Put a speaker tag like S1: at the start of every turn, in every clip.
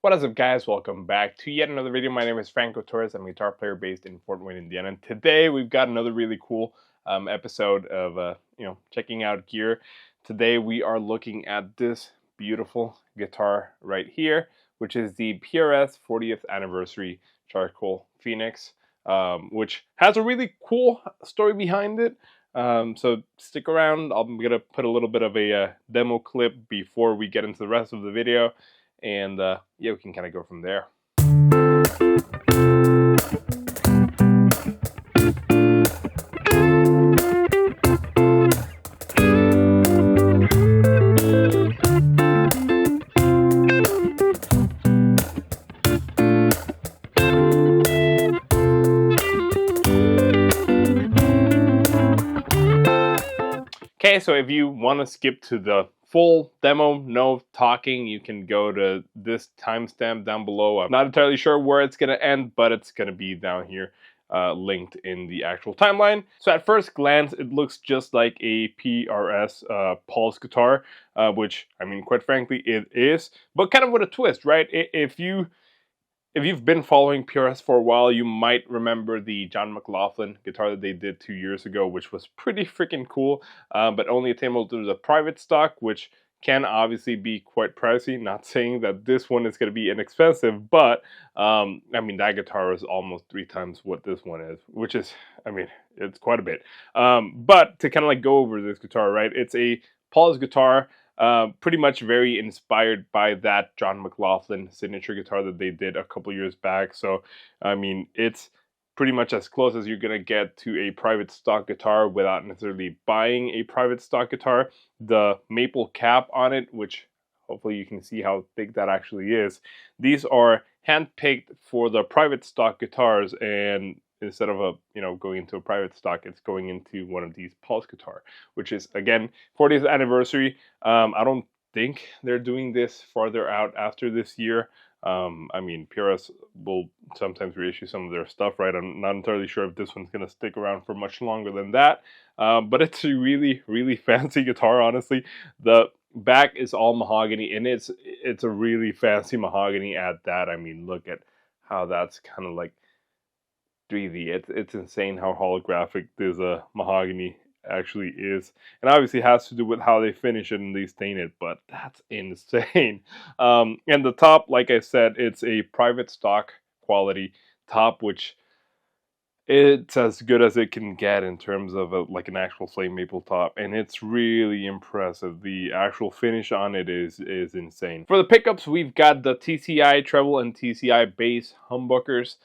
S1: What is up, guys? Welcome back to yet another video. My name is Franco Torres. I'm a guitar player based in Fort Wayne, Indiana. And today we've got another really cool episode of checking out gear. Today we are looking at this beautiful guitar right here, which is the PRS 40th Anniversary Charcoal Phoenix, which has a really cool story behind it. So stick around. I'm gonna put a little bit of a demo clip before we get into the rest of the video. And yeah, we can kind of go from there. Okay, so if you want to skip to the full demo, no talking, you can go to this timestamp down below. I'm not entirely sure where it's going to end, but it's going to be down here linked in the actual timeline. So at first glance, it looks just like a PRS Pulse guitar, which, I mean, quite frankly, it is, but kind of with a twist, right? If you've been following PRS for a while, you might remember the John McLaughlin guitar that they did 2 years ago, which was pretty freaking cool, but only attainable through the private stock, which can obviously be quite pricey. Not saying that this one is going to be inexpensive, but I mean, that guitar is almost 3 times what this one is, which is, I mean, it's quite a bit. But to kind of like go over this guitar, right? It's a Paul's guitar. Pretty much very inspired by that John McLaughlin signature guitar that they did a couple years back. So, I mean, it's pretty much as close as you're gonna get to a private stock guitar without necessarily buying a private stock guitar. The maple cap on it, which hopefully you can see how big that actually is. These are hand-picked for the private stock guitars, and instead of going into a private stock, it's going into one of these Pulse guitar, which is again 40th anniversary. I don't think they're doing this farther out after this year. I mean, PRS will sometimes reissue some of their stuff, right? I'm not entirely sure if this one's gonna stick around for much longer than that. But it's a really fancy guitar, honestly. The back is all mahogany, and it's a really fancy mahogany at that. I mean, look at how that's kind of like 3D. It's insane how holographic this mahogany actually is, and obviously has to do with how they finish it and they stain it, but that's insane. And the top, like I said, it's a private stock quality top, which it's as good as it can get in terms of like an actual flame maple top, and it's really impressive. The actual finish on it is insane. For the pickups, we've got the TCI treble and TCI bass humbuckers.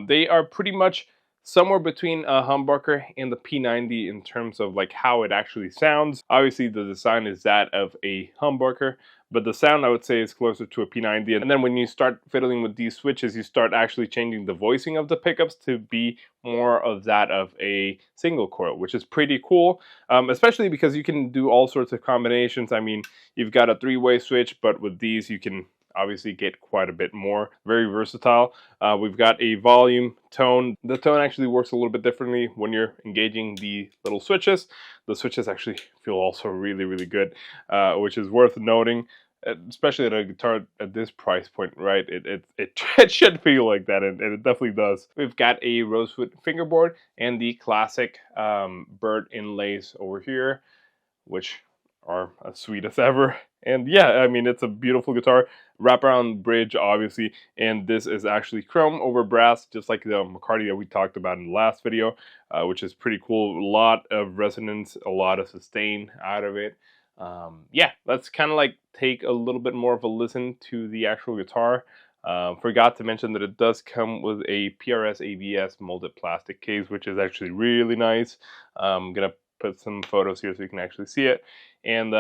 S1: They are pretty much somewhere between a humbucker and the P90 in terms of like how it actually sounds. Obviously, the design is that of a humbucker, but the sound, I would say, is closer to a P90. And then when you start fiddling with these switches, you start actually changing the voicing of the pickups to be more of that of a single coil, which is pretty cool, especially because you can do all sorts of combinations. I mean, you've got a 3-way switch, but with these you can obviously get quite a bit more. Very versatile. We've got a volume tone. The tone actually works a little bit differently when you're engaging the little switches. The switches actually feel also really good, which is worth noting, especially at a guitar at this price point, right? It should feel like that, and it definitely does. We've got a rosewood fingerboard and the classic bird inlays over here, which are as sweet as ever. And yeah, I mean, it's a beautiful guitar. Wraparound bridge, obviously, and this is actually chrome over brass, just like the McCarty that we talked about in the last video, which is pretty cool. A lot of resonance, a lot of sustain out of it. Yeah, let's kind of like take a little bit more of a listen to the actual guitar. Forgot to mention that it does come with a PRS ABS molded plastic case, which is actually really nice. I'm gonna put some photos here so you can actually see it. And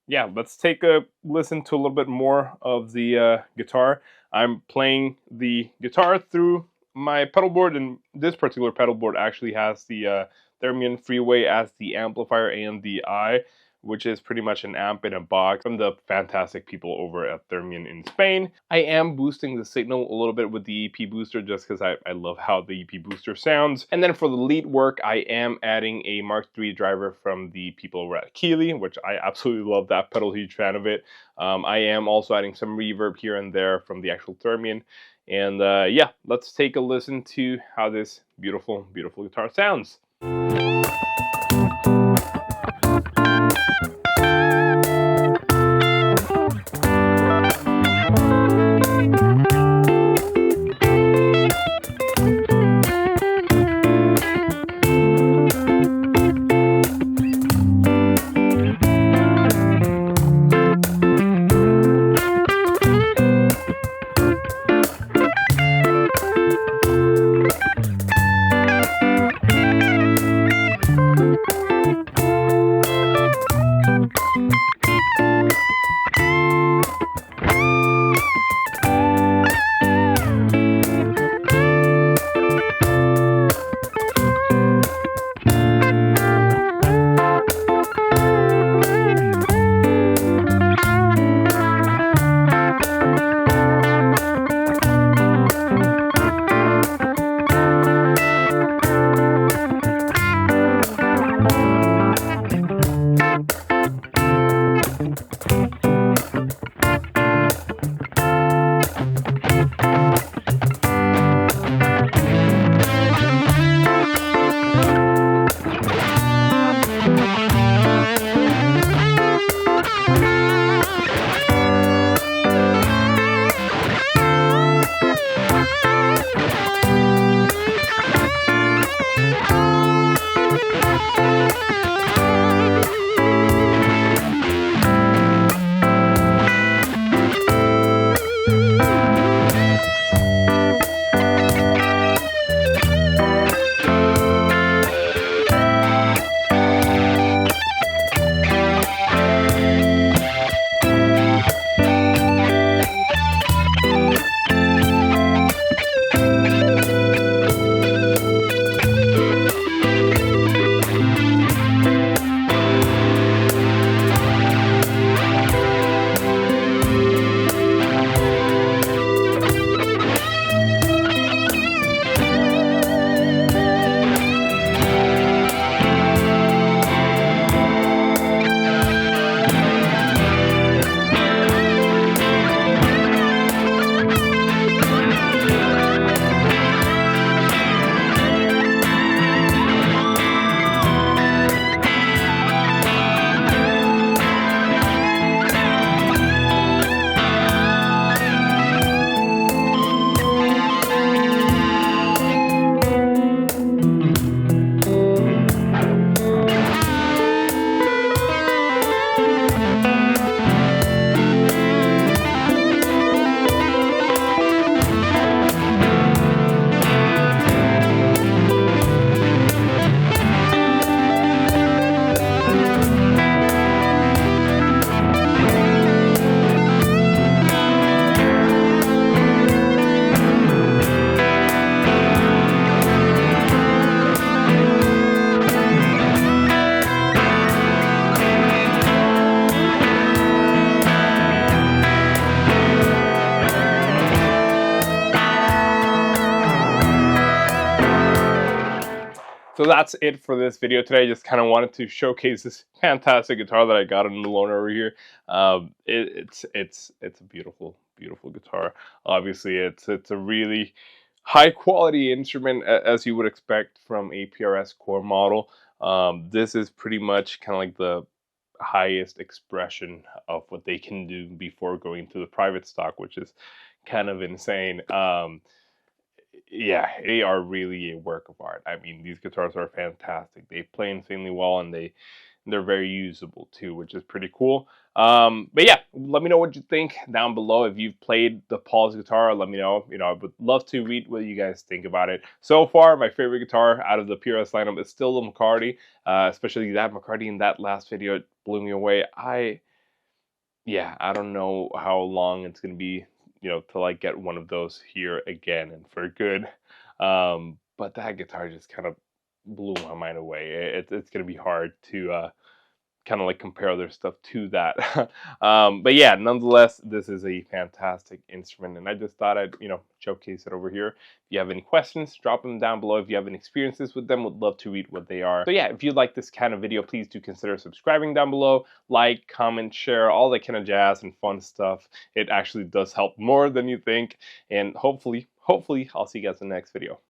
S1: yeah, let's take a listen to a little bit more of the guitar. I'm playing the guitar through my pedal board, and this particular pedal board actually has the Thermion Freeway as the amplifier and the eye, which is pretty much an amp in a box from the fantastic people over at Thermion in Spain. I am boosting the signal a little bit with the EP booster just because I love how the EP booster sounds. And then for the lead work, I am adding a Mark III driver from the people over at Keeley, which I absolutely love that pedal, huge fan of it. I am also adding some reverb here and there from the actual Thermion. And yeah, let's take a listen to how this beautiful, beautiful guitar sounds. So that's it for this video today. I just kind of wanted to showcase this fantastic guitar that I got in the loaner over here. It's a beautiful, beautiful guitar. Obviously, it's a really high quality instrument as you would expect from a PRS core model. This is pretty much kind of like the highest expression of what they can do before going to the private stock, which is kind of insane. Yeah, they are really a work of art. I mean, these guitars are fantastic. They play insanely well, and they're very usable too, which is pretty cool. But yeah, let me know what you think down below. If you've played the Paul's guitar, let me know. You know, I would love to read what you guys think about it. So far, my favorite guitar out of the PRS lineup is still the McCarty, especially that McCarty in that last video. It blew me away. Yeah, I don't know how long it's gonna be, you know, till I get one of those here again and for good. But that guitar just kind of blew my mind away. It's gonna be hard to kind of like compare other stuff to that. But yeah, nonetheless, this is a fantastic instrument, and I just thought I'd, showcase it over here. If you have any questions, drop them down below. If you have any experiences with them, would love to read what they are. So yeah, if you like this kind of video, please do consider subscribing down below. Like, comment, share, all that kind of jazz and fun stuff. It actually does help more than you think, and hopefully I'll see you guys in the next video.